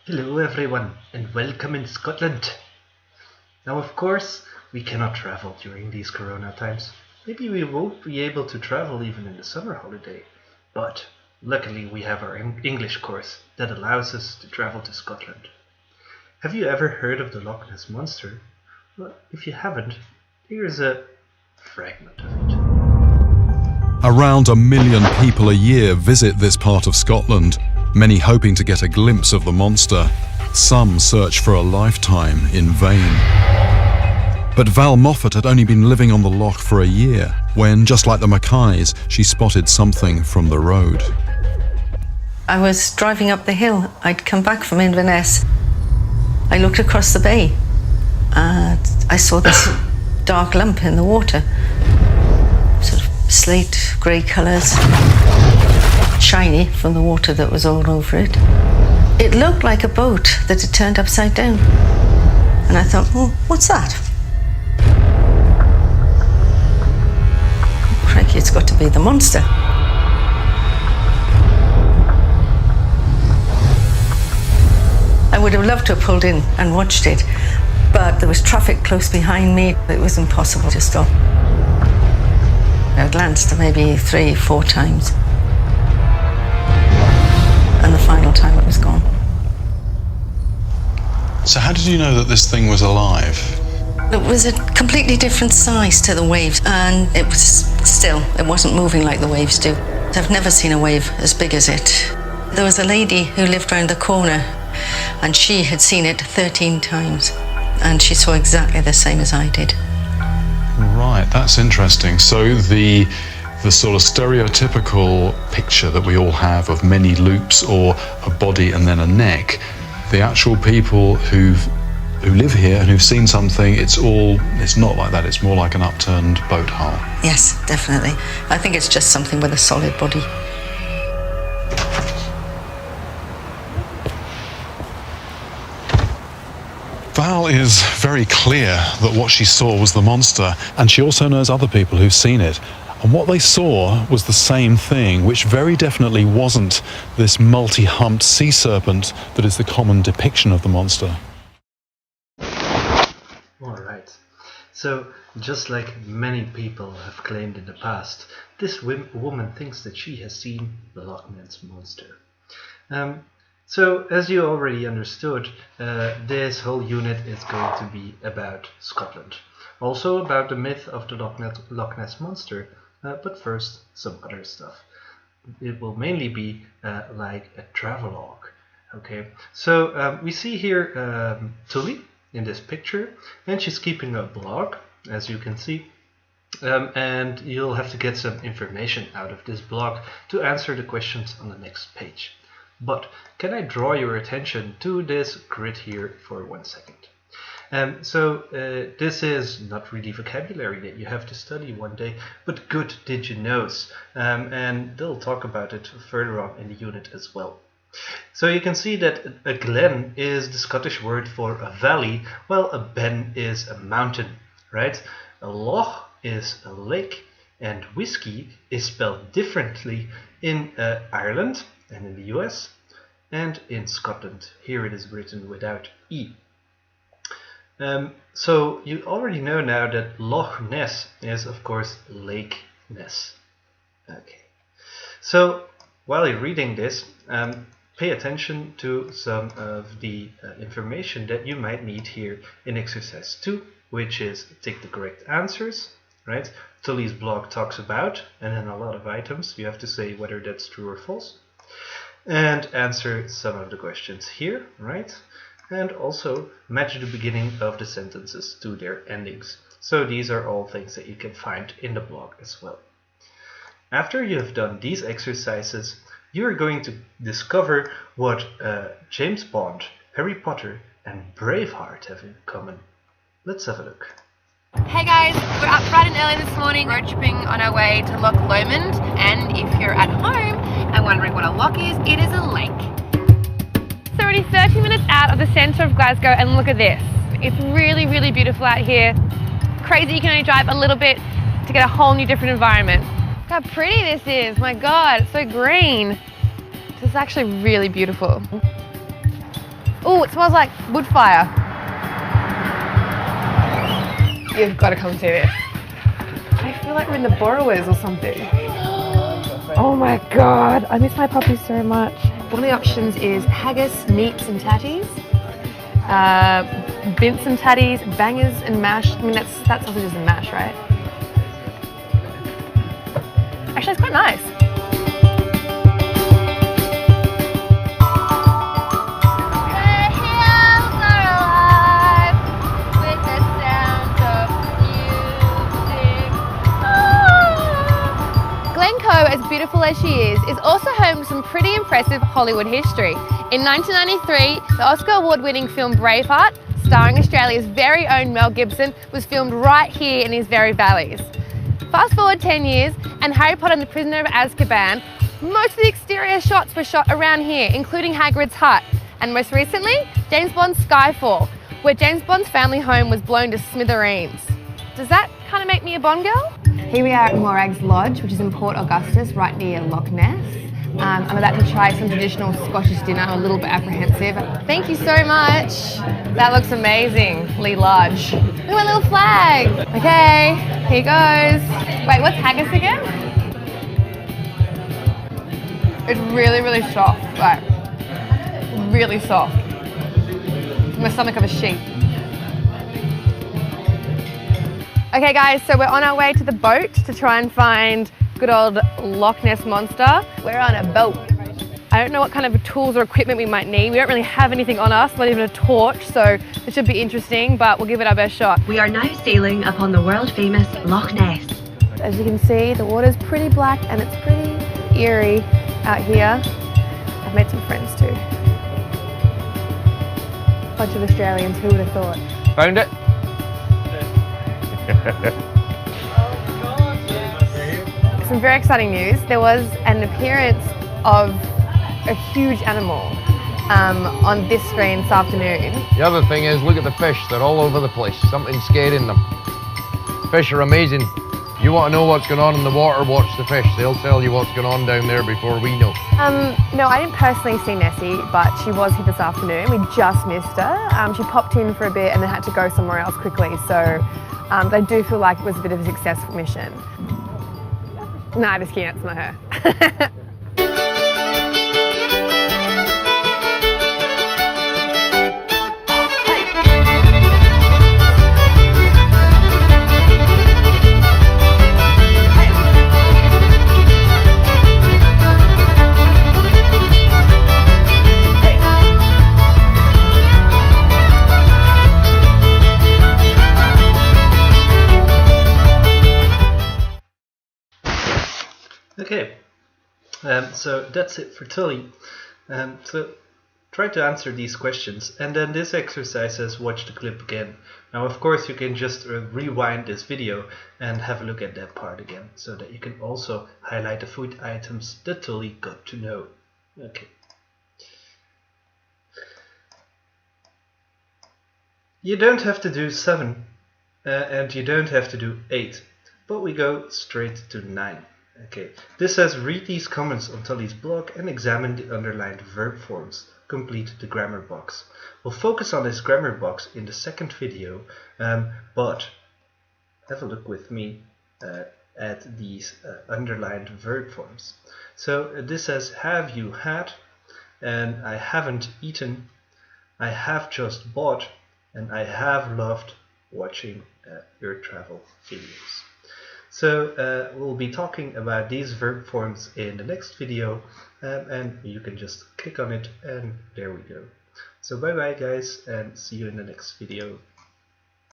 Hello everyone and welcome in Scotland. Now of course we cannot travel during these corona times. Maybe we won't be able to travel even in the summer holiday. But luckily we have our English course that allows us to travel to Scotland. Have you ever heard of the Loch Ness Monster? Well, if you haven't, here's a fragment of it. Around 1 million people a year visit this part of Scotland, many hoping to get a glimpse of the monster. Some search for a lifetime in vain. But Val Moffat had only been living on the loch for a year when, just like the Mackays, she spotted something from the road. I was driving up the hill. I'd come back from Inverness. I looked across the bay and I saw this dark lump in the water. Sort of slate grey colours, shiny from the water that was all over it. It looked like a boat that had turned upside down. And I thought, oh, what's that? Oh, crikey, it's got to be the monster. I would have loved to have pulled in and watched it, but there was traffic close behind me. It was impossible to stop. I glanced maybe 3-4 times. And the final time it was gone. So how did you know that this thing was alive? It was a completely different size to the waves, and it wasn't moving like the waves do. I've never seen a wave as big as it. There was a lady who lived round the corner, and she had seen it 13 times, and she saw exactly the same as I did. Right, that's interesting. So the sort of stereotypical picture that we all have of many loops or a body and then a neck, the actual people who live here and who've seen something, it's not like that. It's more like an upturned boat hull. Yes, definitely. I think it's just something with a solid body. Val is very clear that what she saw was the monster, and she also knows other people who've seen it. And what they saw was the same thing, which very definitely wasn't this multi-humped sea serpent that is the common depiction of the monster. Alright, so just like many people have claimed in the past, this woman thinks that she has seen the Loch Ness Monster. So, as you already understood, this whole unit is going to be about Scotland. Also about the myth of the Loch Ness Monster, but first some other stuff. It will mainly be like a travelogue. Okay, so we see here Tully in this picture, and she's keeping a blog, as you can see. And you'll have to get some information out of this blog to answer the questions on the next page. But can I draw your attention to this grid here for 1 second? This is not really vocabulary that you have to study one day, but good did you knows, and they'll talk about it further on in the unit as well. So you can see that a glen is the Scottish word for a valley, while a ben is a mountain, right? A loch is a lake, and whiskey is spelled differently in Ireland and in the US, and in Scotland. Here it is written without E. So you already know now that Loch Ness is, of course, Lake Ness. Okay. So while you're reading this, pay attention to some of the information that you might need here in exercise 2, which is take the correct answers, right? Tully's blog talks about, and then a lot of items. You have to say whether that's true or false. And answer some of the questions here, right? And also match the beginning of the sentences to their endings. So these are all things that you can find in the blog as well. After you have done these exercises, you are going to discover what James Bond, Harry Potter, and Braveheart have in common. Let's have a look. Hey guys, we're up bright and early this morning, road tripping on our way to Loch Lomond, and if you're at home and wondering what a loch is, it is a lake. So we're only 30 minutes out of the centre of Glasgow, and look at this. It's really, really beautiful out here. Crazy you can only drive a little bit to get a whole new different environment. Look how pretty this is, my God, it's so green. This is actually really beautiful. Oh, it smells like wood fire. You've got to come see this. I feel like we're in the Borrowers or something. Oh my god, I miss my puppy so much. One of the options is haggis, meats and tatties. Bints and tatties, bangers and mash. I mean, that's sausages and mash, right? Actually, it's quite nice. Glencoe, as beautiful as she is also home to some pretty impressive Hollywood history. In 1993, the Oscar award-winning film Braveheart, starring Australia's very own Mel Gibson, was filmed right here in these very valleys. Fast forward 10 years, and Harry Potter and the Prisoner of Azkaban, most of the exterior shots were shot around here, including Hagrid's hut. And most recently, James Bond's Skyfall, where James Bond's family home was blown to smithereens. Does that kind of make me a Bond girl? Here we are at Morag's Lodge, which is in Port Augustus, right near Loch Ness. I'm about to try some traditional Scottish dinner. I'm a little bit apprehensive. Thank you so much. That looks amazingly large. Look at my little flag. Okay, here goes. Wait, what's haggis again? It's really, really soft. Like, really soft. From the stomach of a sheep. Okay guys, so we're on our way to the boat to try and find good old Loch Ness Monster. We're on a boat. I don't know what kind of tools or equipment we might need. We don't really have anything on us, not even a torch, so this should be interesting, but we'll give it our best shot. We are now sailing upon the world famous Loch Ness. As you can see, the water's pretty black and it's pretty eerie out here. I've made some friends too. A bunch of Australians, who would have thought? Found it? Some very exciting news. There was an appearance of a huge animal on this screen this afternoon. The other thing is, look at the fish. They're all over the place. Something's scaring them. Fish are amazing. You want to know what's going on in the water, watch the fish. They'll tell you what's going on down there before we know. No, I didn't personally see Nessie, but she was here this afternoon. We just missed her. She popped in for a bit and then had to go somewhere else quickly. So I do feel like it was a bit of a successful mission. Nah, just kidding, it's not her. Okay, so that's it for Tully. So try to answer these questions, and then this exercise says watch the clip again. Now of course you can just rewind this video and have a look at that part again, so that you can also highlight the food items that Tully got to know. Okay. You don't have to do 7 and you don't have to do 8, but we go straight to 9. Okay, this says read these comments on Tully's blog and examine the underlined verb forms. Complete the grammar box. We'll focus on this grammar box in the second video, but have a look with me at these underlined verb forms. So this says have you had, and I haven't eaten, I have just bought, and I have loved watching your travel videos. So we'll be talking about these verb forms in the next video, and you can just click on it and there we go. So bye bye guys, and see you in the next video.